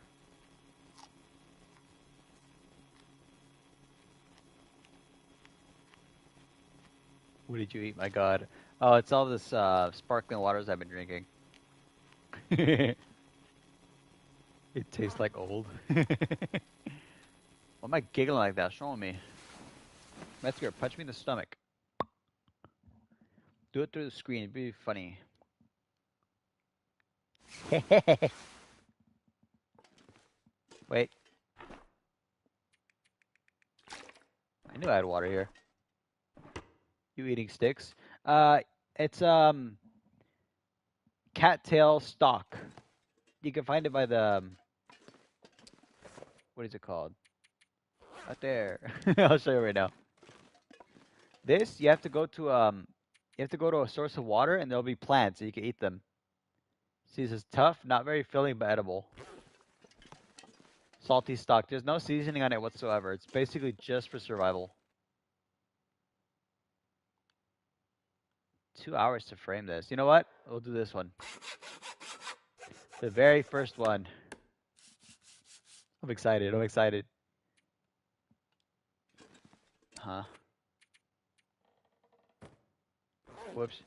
Speaker 1: What did you eat? My God. Oh, it's all this sparkling waters I've been drinking. It tastes like old. Why am I giggling like that? Show me. Metzger, punch me in the stomach. Do it through the screen. It'd be funny. Wait. I knew I had water here. You eating sticks? It's cattail stock. You can find it by the What is it called? Out there. I'll show you right now. This you have to go to a source of water and there'll be plants so you can eat them. See, this is tough, not very filling, but edible. Salty stock. There's no seasoning on it whatsoever. It's basically just for survival. 2 hours to frame this. You know what? We'll do this one. The very first one. I'm excited. I'm excited. Huh? Whoops.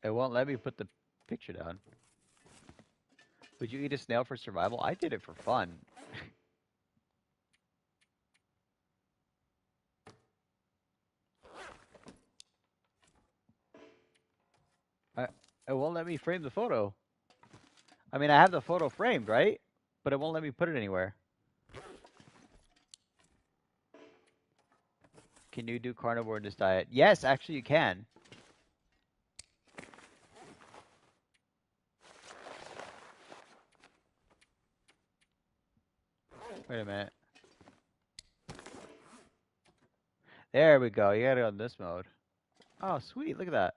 Speaker 1: It won't let me put the picture down. Would you eat a snail for survival? I did it for fun. I, it won't let me frame the photo. I mean, I have the photo framed, right? But it won't let me put it anywhere. Can you do carnivore in this diet? Yes, actually you can. Wait a minute. There we go. You gotta go in this mode. Oh, sweet. Look at that.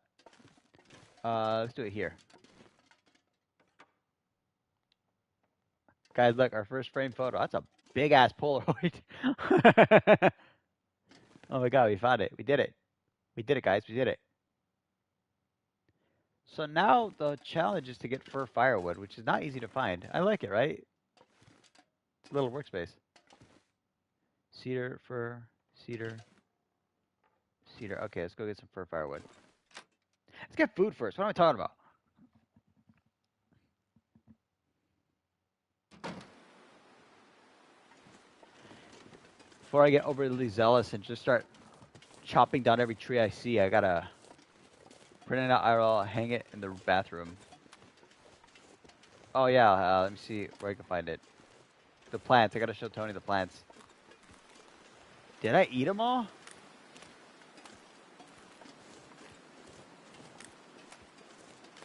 Speaker 1: Let's do it here. Guys, look, our first frame photo. That's a big ass Polaroid. Oh my god, we found it. We did it. We did it, guys. We did it. So now the challenge is to get fir firewood, which is not easy to find. I like it, right? It's a little workspace. Cedar, fir, cedar, cedar. Okay, let's go get some fir firewood. Let's get food first. What am I talking about? Before I get overly zealous and just start chopping down every tree I see, I gotta print it out IRL, hang it in the bathroom. Oh yeah, let me see where I can find it. The plants. I gotta show Tony the plants. Did I eat them all?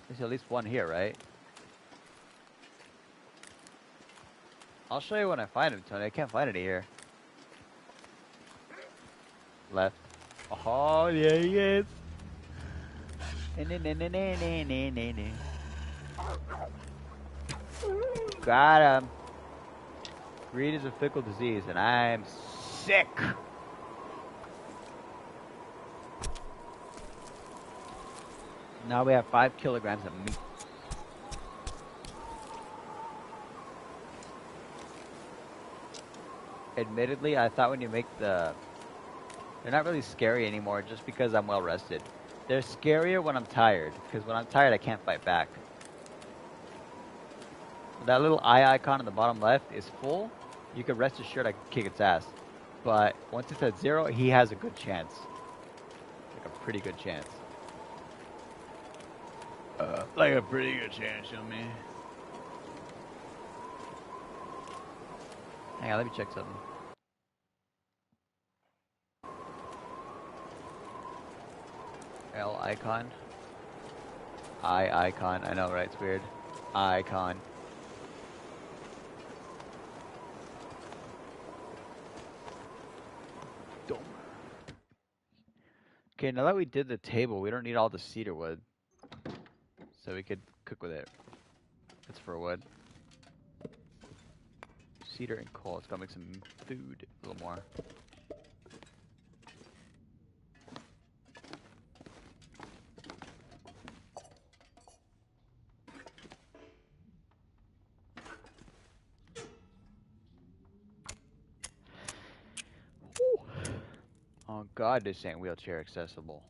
Speaker 1: There's at least one here, right? I'll show you when I find them, Tony. I can't find any here. Left. Oh, yeah, he is. Got him. Greed is a fickle disease, and I'm sick. Now we have 5 kilograms of meat. Admittedly, I thought when you make they're not really scary anymore just because I'm well rested. They're scarier when I'm tired, because when I'm tired I can't fight back. That little eye icon on the bottom left is full. You can rest assured I can kick its ass. But once it's at 0, he has a good chance. Like a pretty good chance. Like a pretty good chance, you know me. Hang on, let me check something. L icon. I icon. I know, right? It's weird. Icon. Okay, now that we did the table, we don't need all the cedar wood. So we could cook with it. It's for wood. Cedar and coal. Let's go make some food a little more. Whew. Oh god, this ain't wheelchair accessible.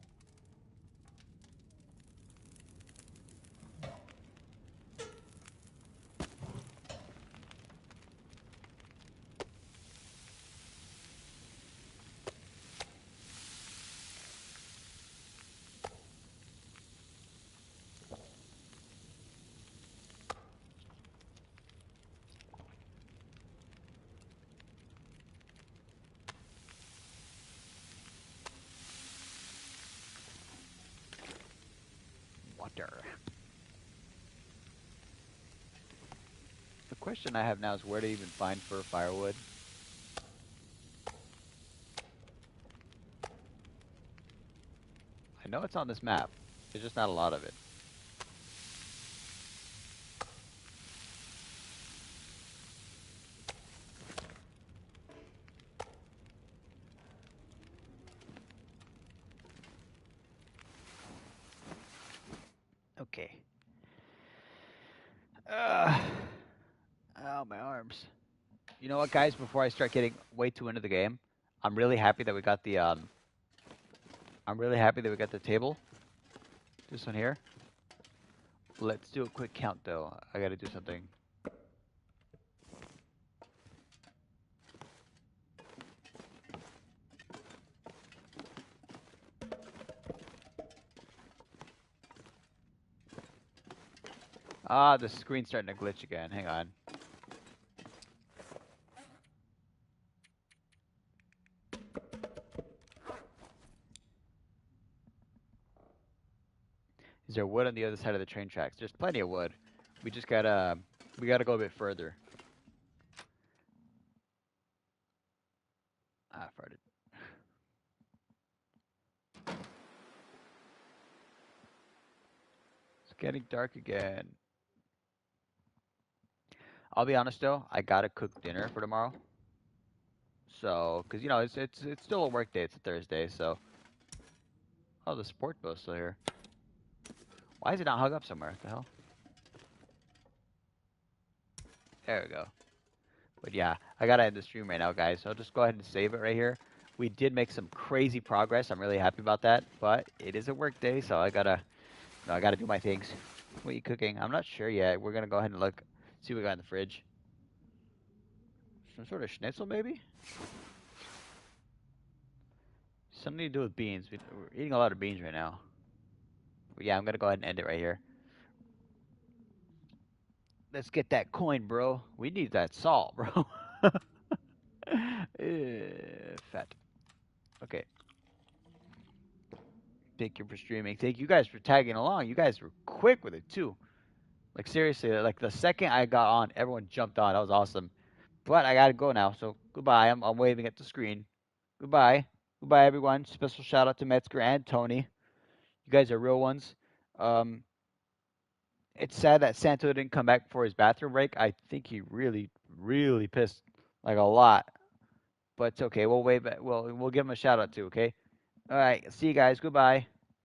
Speaker 1: Tractor. The question I have now is where to even find for firewood. I know it's on this map. There's just not a lot of it. Okay. Uh, oh, my arms. You know what, guys? Before I start getting way too into the game, I'm really happy that we got the I'm really happy that we got the table. This one here. Let's do a quick count though. I gotta do something. Ah, the screen's starting to glitch again. Hang on. Is there wood on the other side of the train tracks? There's plenty of wood. We gotta go a bit further. Ah, farted. It's getting dark again. I'll be honest though, I gotta cook dinner for tomorrow. So, cause you know it's still a work day. It's a Thursday, so. Oh, the sport boat's still here. Why is it not hung up somewhere? What the hell? There we go. But yeah, I gotta end the stream right now, guys. So I'll just go ahead and save it right here. We did make some crazy progress. I'm really happy about that. But it is a work day, so I gotta do my things. What are you cooking? I'm not sure yet. We're gonna go ahead and look, see what we got in the fridge. Some sort of schnitzel, maybe? Something to do with beans. We're eating a lot of beans right now. But yeah, I'm gonna go ahead and end it right here. Let's get that coin, bro. We need that salt, bro. Fat. Okay. Thank you for streaming. Thank you guys for tagging along. You guys were quick with it too. Like seriously, like the second I got on, everyone jumped on. That was awesome. But I gotta go now. So goodbye. I'm waving at the screen. Goodbye. Goodbye, everyone. Special shout out to Metzger and Tony. You guys are real ones. Um, it's sad that Santo didn't come back for his bathroom break. I think he really, really pissed like a lot. But it's okay. We'll wave. We'll give him a shout out too. Okay. All right. See you guys. Goodbye.